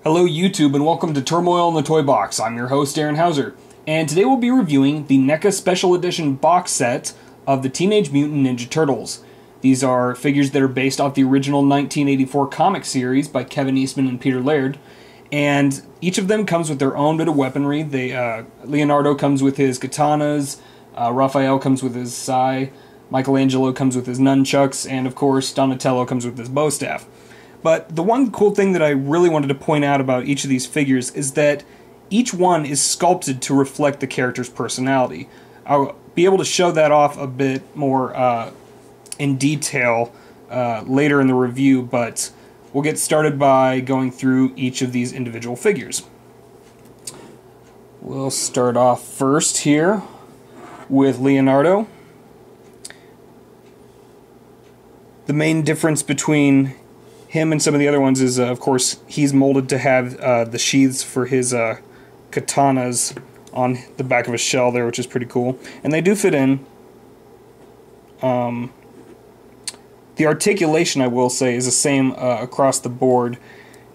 Hello YouTube and welcome to Turmoil in the Toybox. I'm your host Aaron Hauser, and today we'll be reviewing the NECA Special Edition box set of the Teenage Mutant Ninja Turtles. These are figures that are based off the original 1984 comic series by Kevin Eastman and Peter Laird, and each of them comes with their own bit of weaponry. Leonardo comes with his katanas, Raphael comes with his sai, Michelangelo comes with his nunchucks, and of course Donatello comes with his bow staff. But the one cool thing that I really wanted to point out about each of these figures is that each one is sculpted to reflect the character's personality. I'll be able to show that off a bit more in detail later in the review, but we'll get started by going through each of these individual figures. We'll start off first here with Leonardo. The main difference between him and some of the other ones is, of course, he's molded to have the sheaths for his katanas on the back of his shell there, which is pretty cool. And they do fit in. The articulation, I will say, is the same across the board.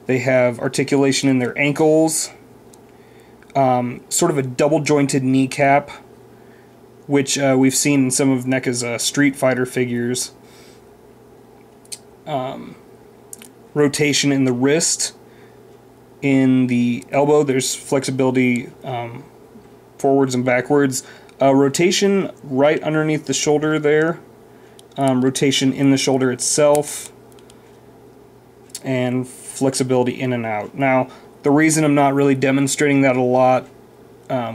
They have articulation in their ankles, sort of a double-jointed kneecap, which we've seen in some of NECA's Street Fighter figures. Rotation in the wrist, in the elbow there's flexibility forwards and backwards, rotation right underneath the shoulder there, rotation in the shoulder itself, and flexibility in and out. Now the reason I'm not really demonstrating that a lot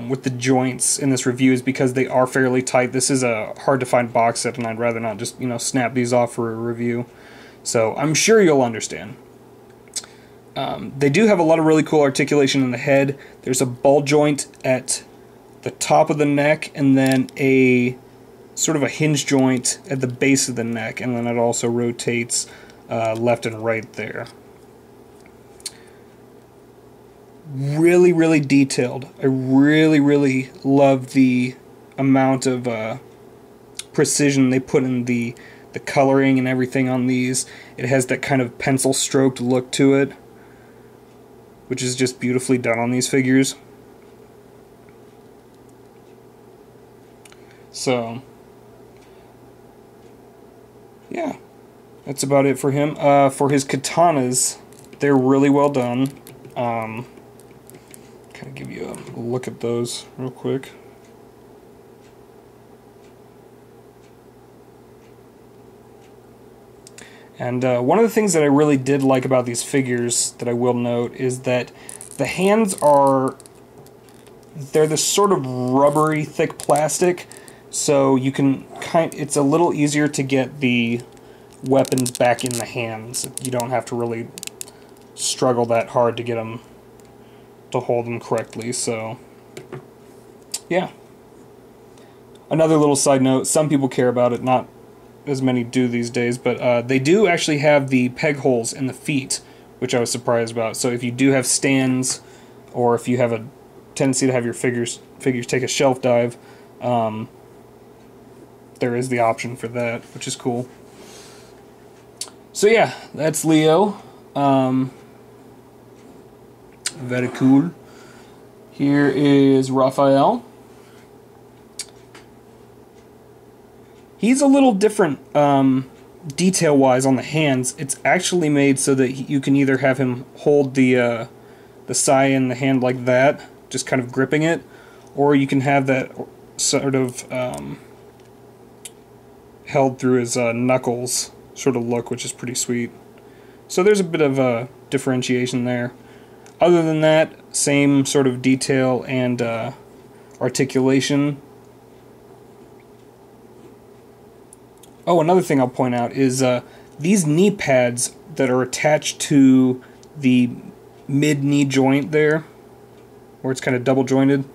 with the joints in this review is because they are fairly tight. This is a hard to find box set and I'd rather not just snap these off for a review. So I'm sure you'll understand. They do have a lot of really cool articulation in the head. There's a ball joint at the top of the neck, and then a sort of a hinge joint at the base of the neck, and then it also rotates left and right there. Really, really detailed. I really love the amount of precision they put in the coloring and everything on these. It has that kind of pencil stroked look to it, which is just beautifully done on these figures. So yeah, that's about it for him. For his katanas, they're really well done. Kind of give you a look at those real quick. And one of the things that I really did like about these figures that I will note is that the hands they're this sort of rubbery thick plastic, so you can it's a little easier to get the weapons back in the hands. You don't have to really struggle that hard to get them to hold them correctly. So yeah. Another little side note, some people care about it, not as many do these days, but they do actually have the peg holes in the feet, which I was surprised about. So if you do have stands, or if you have a tendency to have your figures take a shelf dive, there is the option for that, which is cool. So yeah, that's Leo. Very cool. Here is Raphael. He's a little different detail-wise on the hands. It's actually made so that you can either have him hold the sai in the hand like that, just kind of gripping it, or you can have that sort of held through his knuckles sort of look, which is pretty sweet. So there's a bit of differentiation there. Other than that, same sort of detail and articulation. Oh, another thing I'll point out is these knee pads that are attached to the mid-knee joint there, where it's kind of double-jointed,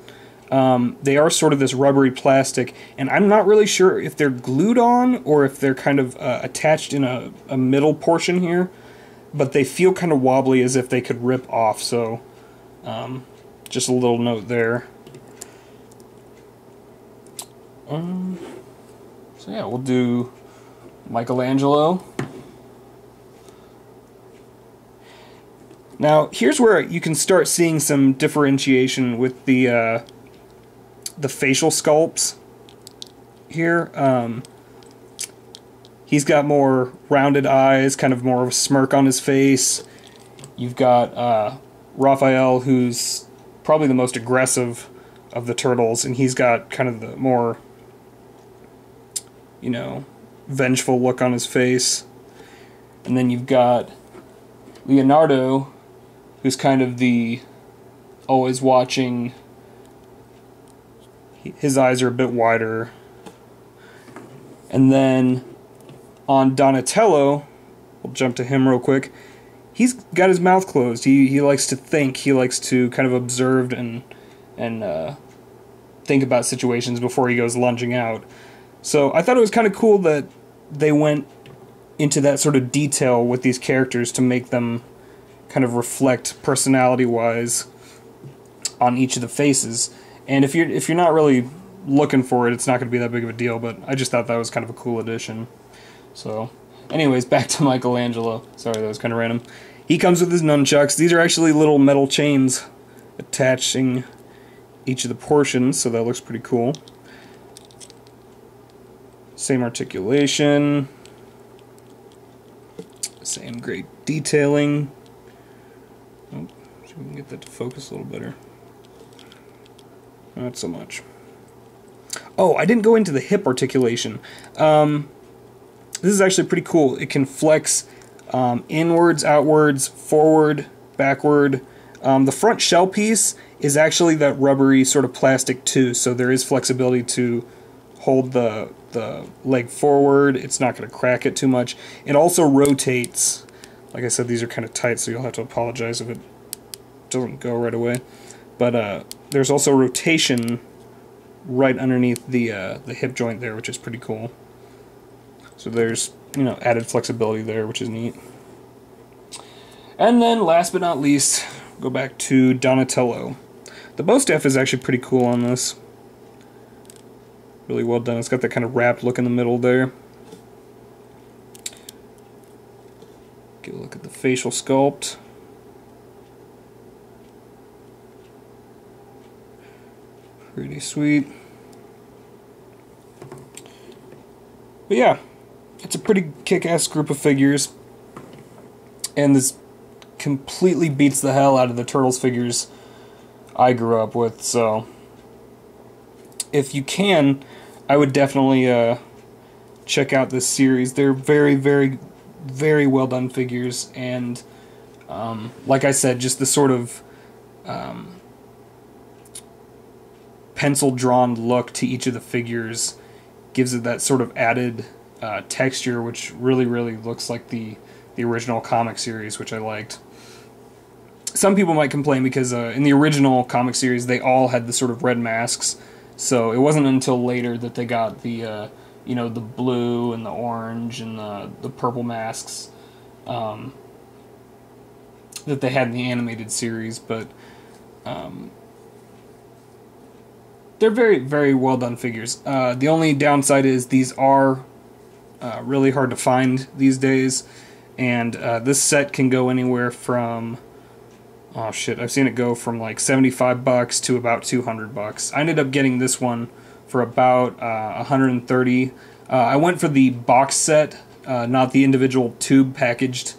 they are sort of this rubbery plastic, and I'm not really sure if they're glued on or if they're kind of attached in a middle portion here, but they feel kind of wobbly as if they could rip off, so just a little note there. So yeah, we'll do Michelangelo. Now, here's where you can start seeing some differentiation with the facial sculpts here. He's got more rounded eyes, kind of more of a smirk on his face. You've got Raphael, who's probably the most aggressive of the turtles, and he's got kind of the more, you know, vengeful look on his face. And then you've got Leonardo, who's kind of the always watching. His eyes are a bit wider. And then on Donatello, we'll jump to him real quick. He's got his mouth closed. He likes to think. He likes to kind of observe and think about situations before he goes lunging out. So I thought it was kind of cool that they went into that sort of detail with these characters to make them kind of reflect personality-wise on each of the faces. And if you're not really looking for it, it's not going to be that big of a deal, but I just thought that was kind of a cool addition. So, anyways, back to Michelangelo. Sorry, that was kind of random. He comes with his nunchucks. These are actually little metal chains attaching each of the portions, so that looks pretty cool. Same articulation. Same great detailing. Oh, see if we can get that to focus a little better. Not so much. Oh, I didn't go into the hip articulation. This is actually pretty cool. It can flex inwards, outwards, forward, backward. The front shell piece is actually that rubbery sort of plastic too, so there is flexibility to hold the leg forward. It's not going to crack it too much. It also rotates. Like I said, these are kind of tight, so you'll have to apologize if it doesn't go right away. But there's also rotation right underneath the hip joint there, which is pretty cool. So there's, you know, added flexibility there, which is neat. And then last but not least, go back to Donatello. The bow staff is actually pretty cool on this. Really well done. It's got that kind of wrapped look in the middle there. Get a look at the facial sculpt. Pretty sweet. But yeah, it's a pretty kick-ass group of figures, and this completely beats the hell out of the Turtles figures I grew up with, so if you can, I would definitely check out this series. They're very, very, very well done figures, and like I said, just the sort of pencil-drawn look to each of the figures gives it that sort of added texture, which really, really looks like the original comic series, which I liked. Some people might complain because in the original comic series they all had the sort of red masks, so it wasn't until later that they got the you know, the blue and the orange and the purple masks that they had in the animated series. But they're very, very well done figures. The only downside is these are really hard to find these days, and this set can go anywhere from, oh shit, I've seen it go from like $75 to about $200. I ended up getting this one for about $130. I went for the box set, not the individual tube packaged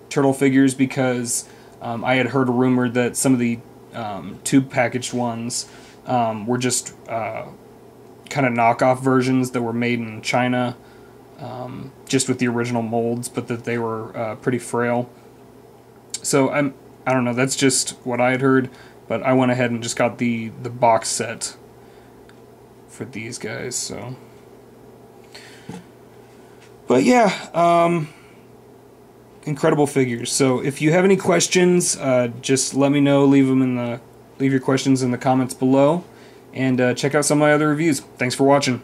turtle figures, because I had heard a rumor that some of the tube packaged ones were just kind of knockoff versions that were made in China, just with the original molds, but that they were pretty frail. So I don't know, that's just what I had heard, but I went ahead and just got the box set for these guys. So, but yeah, incredible figures. So if you have any questions, just let me know. Leave your questions in the comments below, and check out some of my other reviews. Thanks for watching.